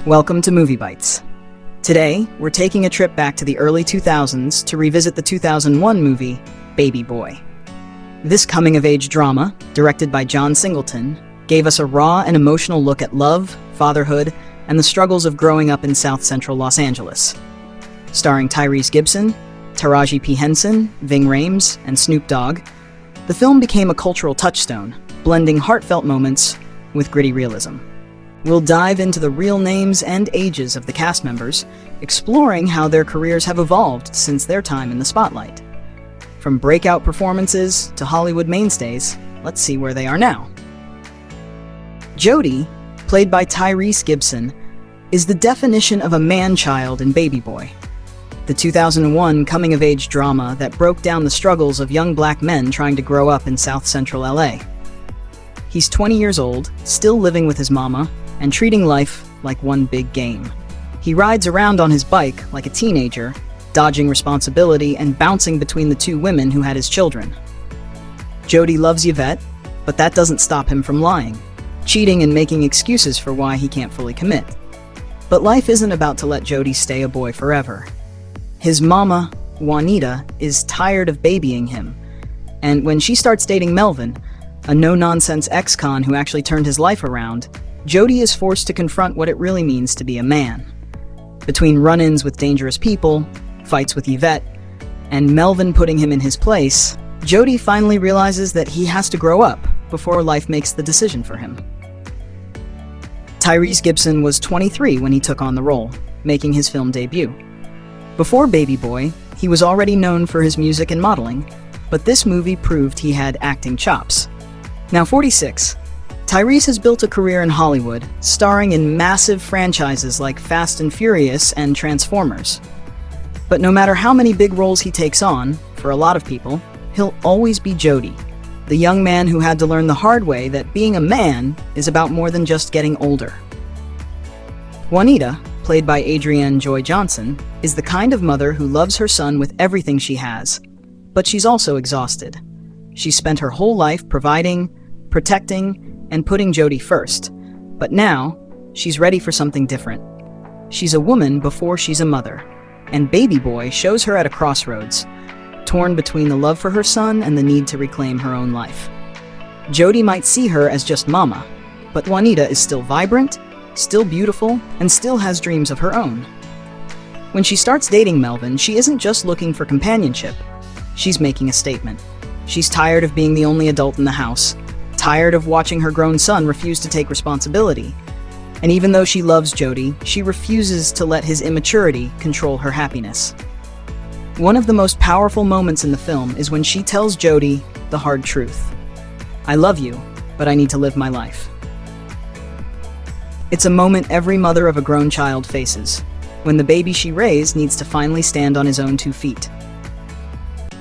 Welcome to Movie Bites. Today, we're taking a trip back to the early 2000s to revisit the 2001 movie, Baby Boy. This coming-of-age drama, directed by John Singleton, gave us a raw and emotional look at love, fatherhood, and the struggles of growing up in South Central Los Angeles. Starring Tyrese Gibson, Taraji P. Henson, Ving Rhames, and Snoop Dogg, the film became a cultural touchstone, blending heartfelt moments with gritty realism. We'll dive into the real names and ages of the cast members, exploring how their careers have evolved since their time in the spotlight. From breakout performances to Hollywood mainstays, let's see where they are now. Jody, played by Tyrese Gibson, is the definition of a man-child in Baby Boy, the 2001 coming-of-age drama that broke down the struggles of young black men trying to grow up in South Central LA. He's 20 years old, still living with his mama, and treating life like one big game. He rides around on his bike like a teenager, dodging responsibility and bouncing between the two women who had his children. Jody loves Yvette, but that doesn't stop him from lying, cheating and making excuses for why he can't fully commit. But life isn't about to let Jody stay a boy forever. His mama, Juanita, is tired of babying him, and when she starts dating Melvin, a no-nonsense ex-con who actually turned his life around, Jody is forced to confront what it really means to be a man. Between run-ins with dangerous people, fights with Yvette, and Melvin putting him in his place, Jody finally realizes that he has to grow up before life makes the decision for him. Tyrese Gibson was 23 when he took on the role, making his film debut. Before Baby Boy, he was already known for his music and modeling, but this movie proved he had acting chops. Now 46, Tyrese has built a career in Hollywood, starring in massive franchises like Fast and Furious and Transformers. But no matter how many big roles he takes on, for a lot of people, he'll always be Jody, the young man who had to learn the hard way that being a man is about more than just getting older. Juanita, played by Adrien Joy Johnson, is the kind of mother who loves her son with everything she has, but she's also exhausted. She spent her whole life providing, protecting, and putting Jody first, but now she's ready for something different. She's a woman before she's a mother, and Baby Boy shows her at a crossroads, torn between the love for her son and the need to reclaim her own life. Jody might see her as just mama, but Juanita is still vibrant, still beautiful, and still has dreams of her own. When she starts dating Melvin, she isn't just looking for companionship. She's making a statement. She's tired of being the only adult in the house, tired of watching her grown son refuse to take responsibility. And even though she loves Jody, she refuses to let his immaturity control her happiness. One of the most powerful moments in the film is when she tells Jody the hard truth. "I love you, but I need to live my life." It's a moment every mother of a grown child faces, when the baby she raised needs to finally stand on his own 2 feet.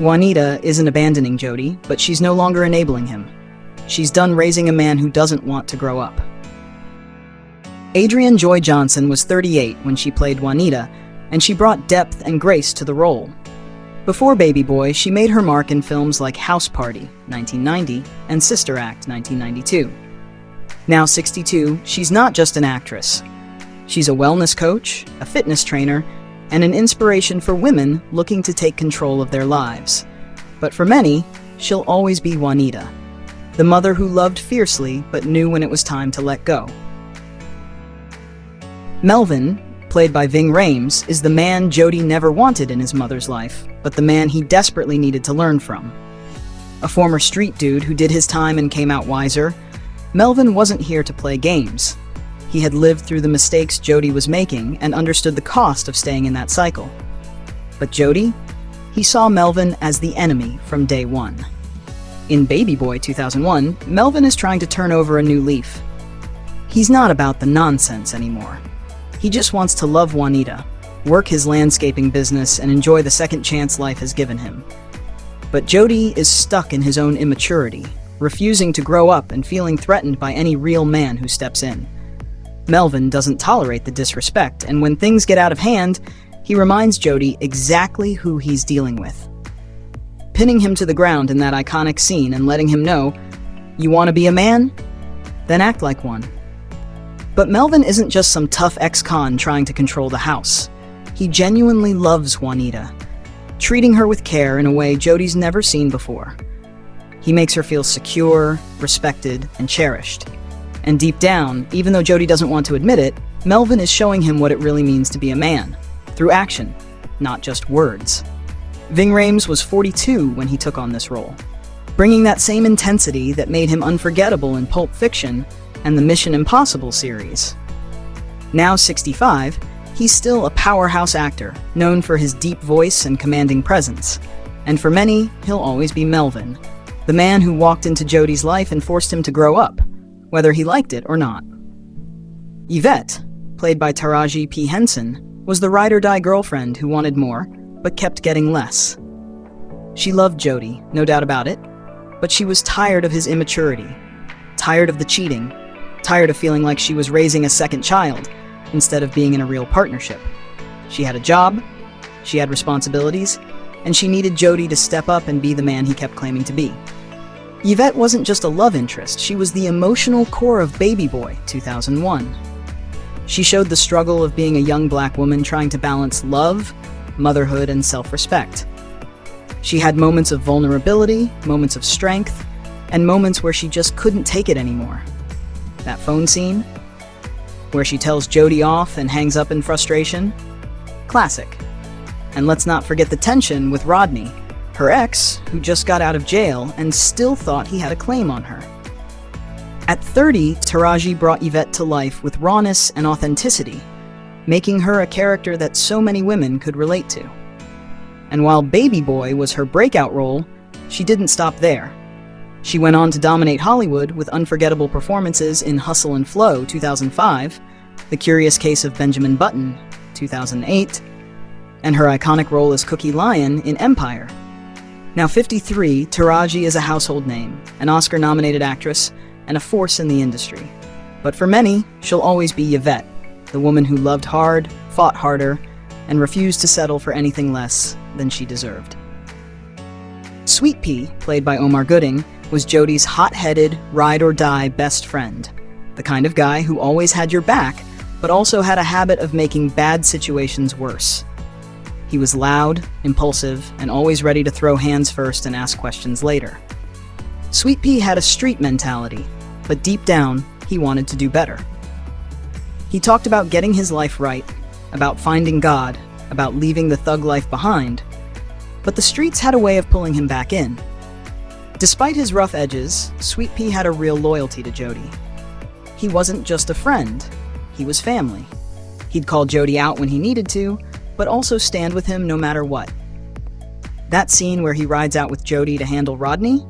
Juanita isn't abandoning Jody, but she's no longer enabling him. She's done raising a man who doesn't want to grow up. Adrien Joy Johnson was 38 when she played Juanita, and she brought depth and grace to the role. Before Baby Boy, she made her mark in films like House Party, 1990, and Sister Act, 1992. Now 62, she's not just an actress. She's a wellness coach, a fitness trainer, and an inspiration for women looking to take control of their lives. But for many, she'll always be Juanita, the mother who loved fiercely but knew when it was time to let go. Melvin, played by Ving Rhames, is the man Jody never wanted in his mother's life, but the man he desperately needed to learn from. A former street dude who did his time and came out wiser, Melvin wasn't here to play games. He had lived through the mistakes Jody was making and understood the cost of staying in that cycle. But Jody? He saw Melvin as the enemy from day one. In Baby Boy 2001, Melvin is trying to turn over a new leaf. He's not about the nonsense anymore. He just wants to love Juanita, work his landscaping business, and enjoy the second chance life has given him. But Jody is stuck in his own immaturity, refusing to grow up and feeling threatened by any real man who steps in. Melvin doesn't tolerate the disrespect, and when things get out of hand, he reminds Jody exactly who he's dealing with. Pinning him to the ground in that iconic scene and letting him know, "You want to be a man? Then act like one." But Melvin isn't just some tough ex-con trying to control the house. He genuinely loves Juanita, treating her with care in a way Jody's never seen before. He makes her feel secure, respected, and cherished. And deep down, even though Jody doesn't want to admit it, Melvin is showing him what it really means to be a man, through action, not just words. Ving Rhames was 42 when he took on this role, bringing that same intensity that made him unforgettable in Pulp Fiction and the Mission Impossible series. Now 65, he's still a powerhouse actor, known for his deep voice and commanding presence. And for many, he'll always be Melvin, the man who walked into Jody's life and forced him to grow up, whether he liked it or not. Yvette, played by Taraji P. Henson, was the ride-or-die girlfriend who wanted more, but kept getting less. She loved Jody, no doubt about it, but she was tired of his immaturity, tired of the cheating, tired of feeling like she was raising a second child instead of being in a real partnership. She had a job, she had responsibilities, and she needed Jody to step up and be the man he kept claiming to be. Yvette wasn't just a love interest, she was the emotional core of Baby Boy, 2001. She showed the struggle of being a young black woman trying to balance love, motherhood, and self-respect. She had moments of vulnerability, moments of strength, and moments where she just couldn't take it anymore. That phone scene, where she tells Jody off and hangs up in frustration? Classic. And let's not forget the tension with Rodney, her ex, who just got out of jail and still thought he had a claim on her. At 30, Taraji brought Yvette to life with rawness and authenticity, making her a character that so many women could relate to. And while Baby Boy was her breakout role, she didn't stop there. She went on to dominate Hollywood with unforgettable performances in Hustle and Flow, 2005, The Curious Case of Benjamin Button, 2008, and her iconic role as Cookie Lyon in Empire. Now 53, Taraji is a household name, an Oscar-nominated actress, and a force in the industry. But for many, she'll always be Yvette, the woman who loved hard, fought harder, and refused to settle for anything less than she deserved. Sweetpea, played by Omar Gooding, was Jody's hot-headed, ride-or-die best friend, the kind of guy who always had your back, but also had a habit of making bad situations worse. He was loud, impulsive, and always ready to throw hands first and ask questions later. Sweetpea had a street mentality, but deep down, he wanted to do better. He talked about getting his life right, about finding God, about leaving the thug life behind, but the streets had a way of pulling him back in. Despite his rough edges, Sweetpea had a real loyalty to Jody. He wasn't just a friend, he was family. He'd call Jody out when he needed to, but also stand with him no matter what. That scene where he rides out with Jody to handle Rodney?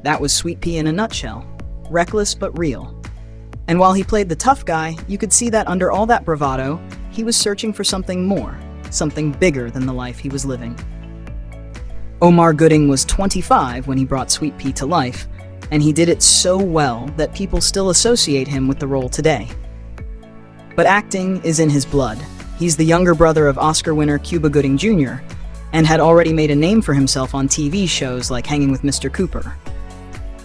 That was Sweetpea in a nutshell. Reckless but real. And while he played the tough guy, you could see that under all that bravado, he was searching for something more, something bigger than the life he was living. Omar Gooding was 25 when he brought Sweetpea to life, and he did it so well that people still associate him with the role today. But acting is in his blood. He's the younger brother of Oscar winner Cuba Gooding Jr., and had already made a name for himself on TV shows like Hanging with Mr. Cooper.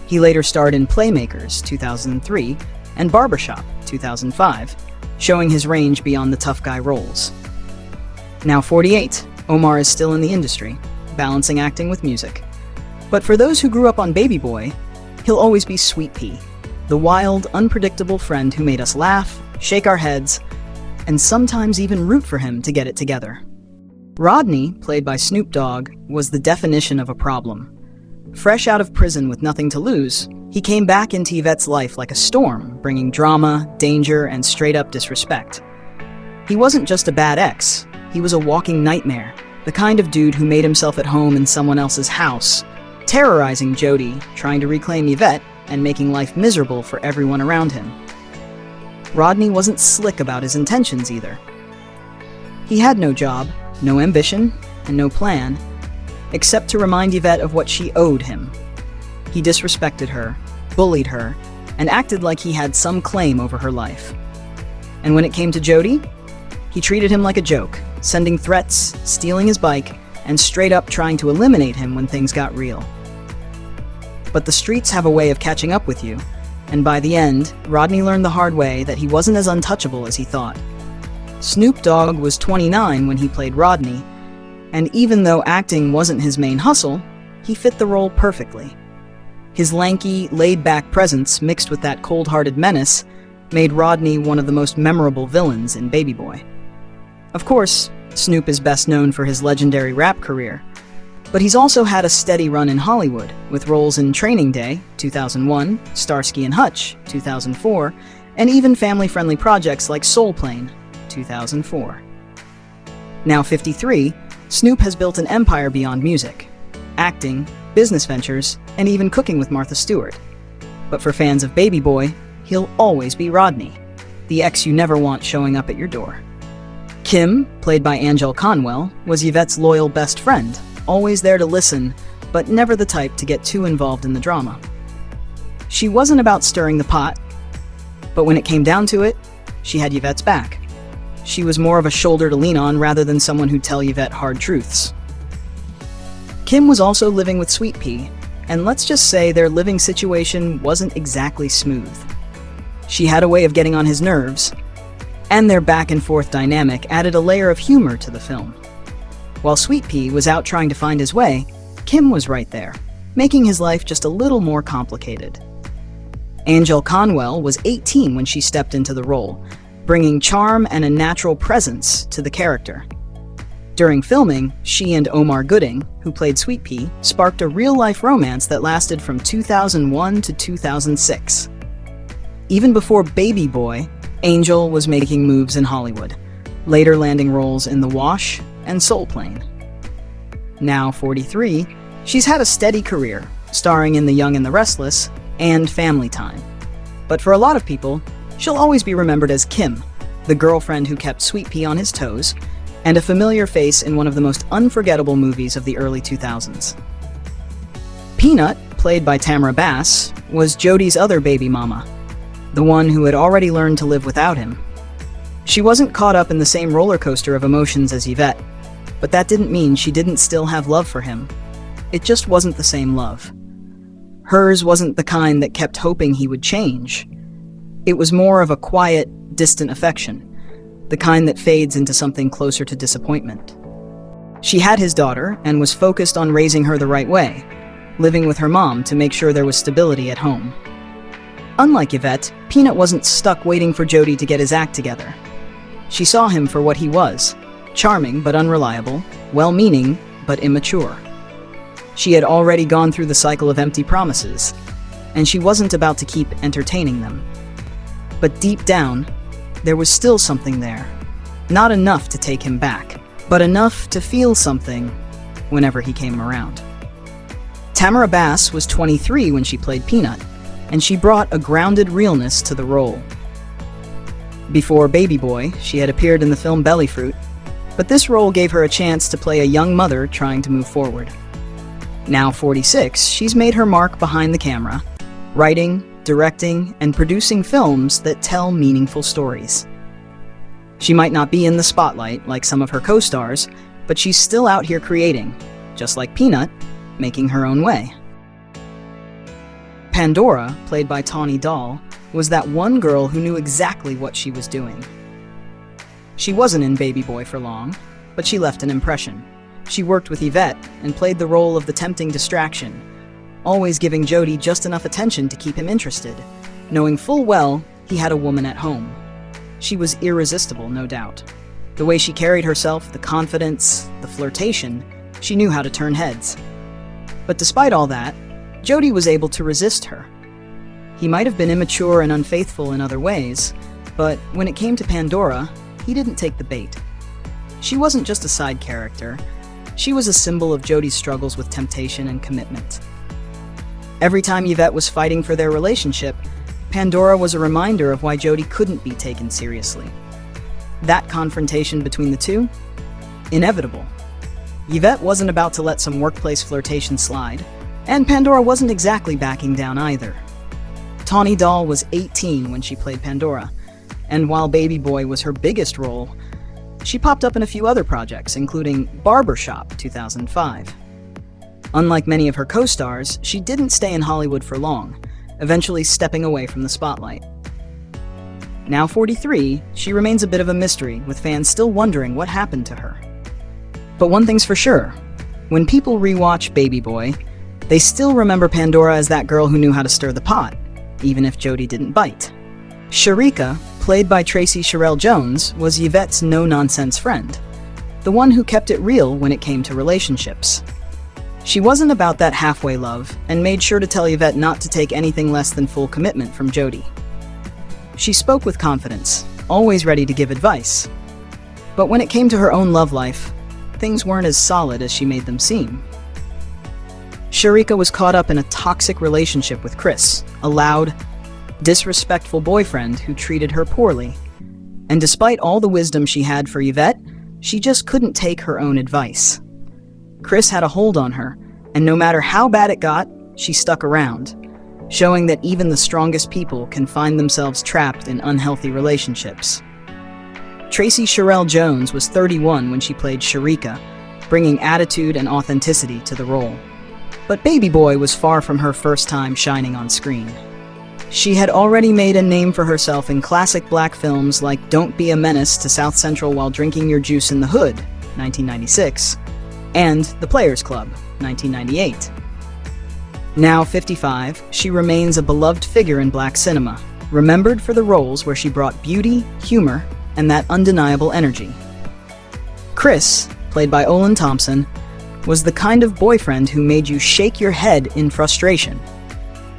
He later starred in Playmakers, 2003, and Barbershop, 2005, showing his range beyond the tough guy roles. Now 48, Omar is still in the industry, balancing acting with music. But for those who grew up on Baby Boy, he'll always be Sweetpea, the wild, unpredictable friend who made us laugh, shake our heads, and sometimes even root for him to get it together. Rodney, played by Snoop Dogg, was the definition of a problem. Fresh out of prison with nothing to lose, he came back into Yvette's life like a storm, bringing drama, danger, and straight-up disrespect. He wasn't just a bad ex, he was a walking nightmare, the kind of dude who made himself at home in someone else's house, terrorizing Jody, trying to reclaim Yvette, and making life miserable for everyone around him. Rodney wasn't slick about his intentions either. He had no job, no ambition, and no plan, except to remind Yvette of what she owed him. He disrespected her, bullied her, and acted like he had some claim over her life. And when it came to Jody, he treated him like a joke, sending threats, stealing his bike, and straight up trying to eliminate him when things got real. But the streets have a way of catching up with you, And by the end, Rodney learned the hard way that he wasn't as untouchable as he thought. Snoop Dogg was 29 when he played Rodney, and even though acting wasn't his main hustle, he fit the role perfectly. His lanky, laid-back presence mixed with that cold-hearted menace made Rodney one of the most memorable villains in Baby Boy. Of course, Snoop is best known for his legendary rap career, but he's also had a steady run in Hollywood, with roles in Training Day, 2001, Starsky and Hutch, 2004, and even family-friendly projects like Soul Plane, 2004. Now 53, Snoop has built an empire beyond music, acting, business ventures, and even cooking with Martha Stewart. But for fans of Baby Boy, he'll always be Rodney, the ex you never want showing up at your door. Kim, played by Angel Conwell, was Yvette's loyal best friend, always there to listen, but never the type to get too involved in the drama. She wasn't about stirring the pot, but when it came down to it, she had Yvette's back. She was more of a shoulder to lean on rather than someone who'd tell Yvette hard truths. Kim was also living with Sweetpea, and let's just say their living situation wasn't exactly smooth. She had a way of getting on his nerves, and their back-and-forth dynamic added a layer of humor to the film. While Sweetpea was out trying to find his way, Kim was right there, making his life just a little more complicated. Angel Conwell was 18 when she stepped into the role, bringing charm and a natural presence to the character. During filming, she and Omar Gooding, who played Sweetpea, sparked a real-life romance that lasted from 2001 to 2006. Even before Baby Boy, Angel was making moves in Hollywood, later landing roles in The Wash and Soul Plane. Now 43, she's had a steady career, starring in The Young and the Restless and Family Time. But for a lot of people, she'll always be remembered as Kim, the girlfriend who kept Sweetpea on his toes, and a familiar face in one of the most unforgettable movies of the early 2000s. Peanut, played by Tamara Bass, was Jody's other baby mama, the one who had already learned to live without him. She wasn't caught up in the same roller coaster of emotions as Yvette, but that didn't mean she didn't still have love for him. It just wasn't the same love. Hers wasn't the kind that kept hoping he would change. It was more of a quiet, distant affection, the kind that fades into something closer to disappointment. She had his daughter and was focused on raising her the right way, living with her mom to make sure there was stability at home. Unlike Yvette, Peanut wasn't stuck waiting for Jody to get his act together. She saw him for what he was, charming but unreliable, well-meaning but immature. She had already gone through the cycle of empty promises, and she wasn't about to keep entertaining them. But deep down, there was still something there. Not enough to take him back, but enough to feel something whenever he came around. Tamara Bass was 23 when she played Peanut, and she brought a grounded realness to the role. Before Baby Boy, she had appeared in the film Belly Fruit, but this role gave her a chance to play a young mother trying to move forward. Now 46, she's made her mark behind the camera, writing, directing, and producing films that tell meaningful stories. She might not be in the spotlight like some of her co-stars, but she's still out here creating, just like Peanut, making her own way. Pandora, played by Tawny Doll, was that one girl who knew exactly what she was doing. She wasn't in Baby Boy for long, but she left an impression. She worked with Yvette and played the role of the tempting distraction, always giving Jody just enough attention to keep him interested, knowing full well he had a woman at home. She was irresistible, no doubt. The way she carried herself, the confidence, the flirtation, she knew how to turn heads. But despite all that, Jody was able to resist her. He might have been immature and unfaithful in other ways, but when it came to Pandora, he didn't take the bait. She wasn't just a side character. She was a symbol of Jody's struggles with temptation and commitment. Every time Yvette was fighting for their relationship, Pandora was a reminder of why Jody couldn't be taken seriously. That confrontation between the two? Inevitable. Yvette wasn't about to let some workplace flirtation slide, and Pandora wasn't exactly backing down either. Tawny Doll was 18 when she played Pandora, and while Baby Boy was her biggest role, she popped up in a few other projects, including Barbershop 2005. Unlike many of her co-stars, she didn't stay in Hollywood for long, eventually stepping away from the spotlight. Now 43, she remains a bit of a mystery, with fans still wondering what happened to her. But one thing's for sure, when people rewatch Baby Boy, they still remember Pandora as that girl who knew how to stir the pot, even if Jody didn't bite. Sharica, played by Tracy Cherelle Jones, was Yvette's no-nonsense friend, the one who kept it real when it came to relationships. She wasn't about that halfway love, and made sure to tell Yvette not to take anything less than full commitment from Jody. She spoke with confidence, always ready to give advice. But when it came to her own love life, things weren't as solid as she made them seem. Sharica was caught up in a toxic relationship with Chris, a loud, disrespectful boyfriend who treated her poorly. And despite all the wisdom she had for Yvette, she just couldn't take her own advice. Chris had a hold on her, and no matter how bad it got, she stuck around, showing that even the strongest people can find themselves trapped in unhealthy relationships. Tracy Cherelle Jones was 31 when she played Sharica, bringing attitude and authenticity to the role. But Baby Boy was far from her first time shining on screen. She had already made a name for herself in classic black films like Don't Be a Menace to South Central While Drinking Your Juice in the Hood, 1996, and The Players Club, 1998. Now 55, she remains a beloved figure in black cinema, remembered for the roles where she brought beauty, humor, and that undeniable energy. Chris, played by Olan Thompson, was the kind of boyfriend who made you shake your head in frustration.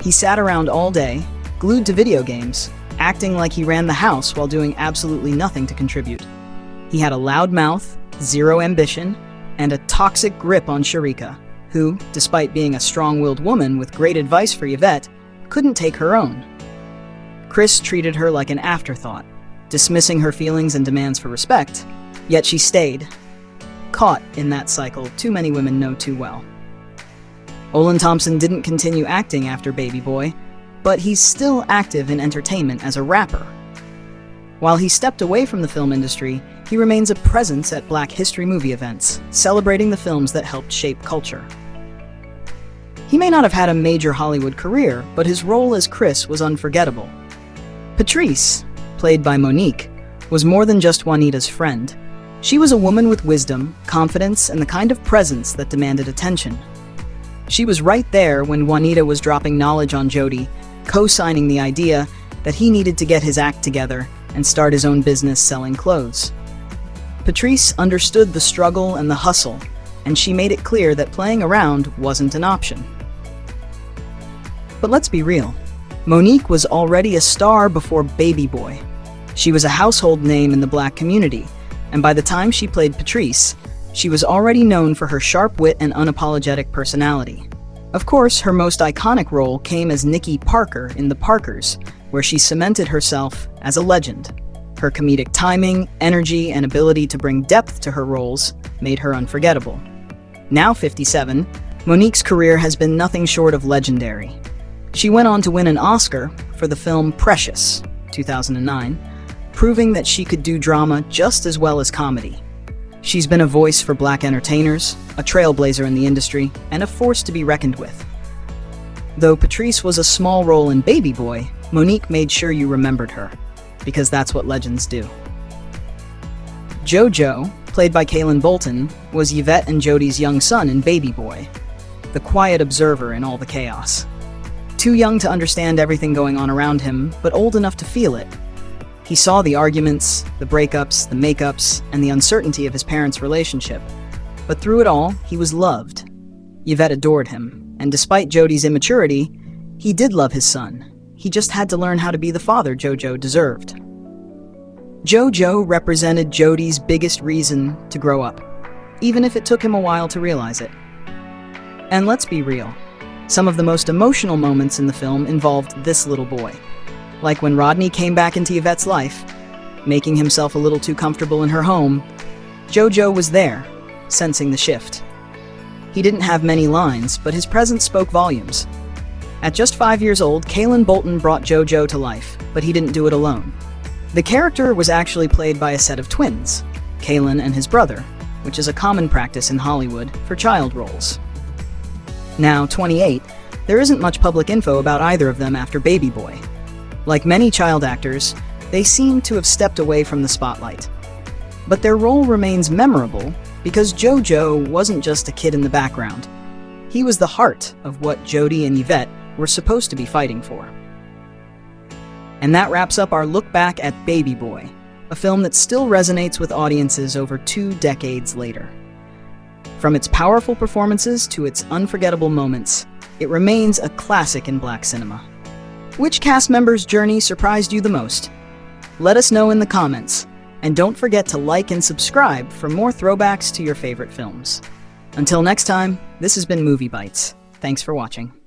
He sat around all day, glued to video games, acting like he ran the house while doing absolutely nothing to contribute. He had a loud mouth, zero ambition, and a toxic grip on Sharica, who, despite being a strong-willed woman with great advice for Yvette, couldn't take her own. Chris treated her like an afterthought, dismissing her feelings and demands for respect, yet she stayed, caught in that cycle too many women know too well. Olan Thompson didn't continue acting after Baby Boy, but he's still active in entertainment as a rapper. While he stepped away from the film industry, he remains a presence at Black History movie events, celebrating the films that helped shape culture. He may not have had a major Hollywood career, but his role as Chris was unforgettable. Patrice, played by Monique, was more than just Juanita's friend. She was a woman with wisdom, confidence, and the kind of presence that demanded attention. She was right there when Juanita was dropping knowledge on Jody, co-signing the idea that he needed to get his act together and start his own business selling clothes. Patrice understood the struggle and the hustle, and she made it clear that playing around wasn't an option. But let's be real. Monique was already a star before Baby Boy. She was a household name in the black community, and by the time she played Patrice, she was already known for her sharp wit and unapologetic personality. Of course, her most iconic role came as Nikki Parker in The Parkers, where she cemented herself as a legend. Her comedic timing, energy, and ability to bring depth to her roles made her unforgettable. Now 57, Monique's career has been nothing short of legendary. She went on to win an Oscar for the film Precious, 2009, proving that she could do drama just as well as comedy. She's been a voice for black entertainers, a trailblazer in the industry, and a force to be reckoned with. Though Patrice was a small role in Baby Boy, Monique made sure you remembered her, because that's what legends do. JoJo, played by Kaylin Bolton, was Yvette and Jody's young son in Baby Boy, the quiet observer in all the chaos. Too young to understand everything going on around him, but old enough to feel it. He saw the arguments, the breakups, the makeups, and the uncertainty of his parents' relationship. But through it all, he was loved. Yvette adored him, and despite Jody's immaturity, he did love his son. He just had to learn how to be the father JoJo deserved. JoJo represented Jody's biggest reason to grow up, even if it took him a while to realize it. And let's be real, some of the most emotional moments in the film involved this little boy. Like when Rodney came back into Yvette's life, making himself a little too comfortable in her home, JoJo was there, sensing the shift. He didn't have many lines, but his presence spoke volumes. At just 5 years old, Kaylin Bolton brought JoJo to life, but he didn't do it alone. The character was actually played by a set of twins, Kaylin and his brother, which is a common practice in Hollywood for child roles. Now 28, there isn't much public info about either of them after Baby Boy. Like many child actors, they seem to have stepped away from the spotlight. But their role remains memorable because JoJo wasn't just a kid in the background. He was the heart of what Jody and Yvette were supposed to be fighting for. And that wraps up our look back at Baby Boy, a film that still resonates with audiences over 2 decades later. From its powerful performances to its unforgettable moments, it remains a classic in Black cinema. Which cast member's journey surprised you the most? Let us know in the comments, and don't forget to like and subscribe for more throwbacks to your favorite films. Until next time, this has been Movie Bites. Thanks for watching.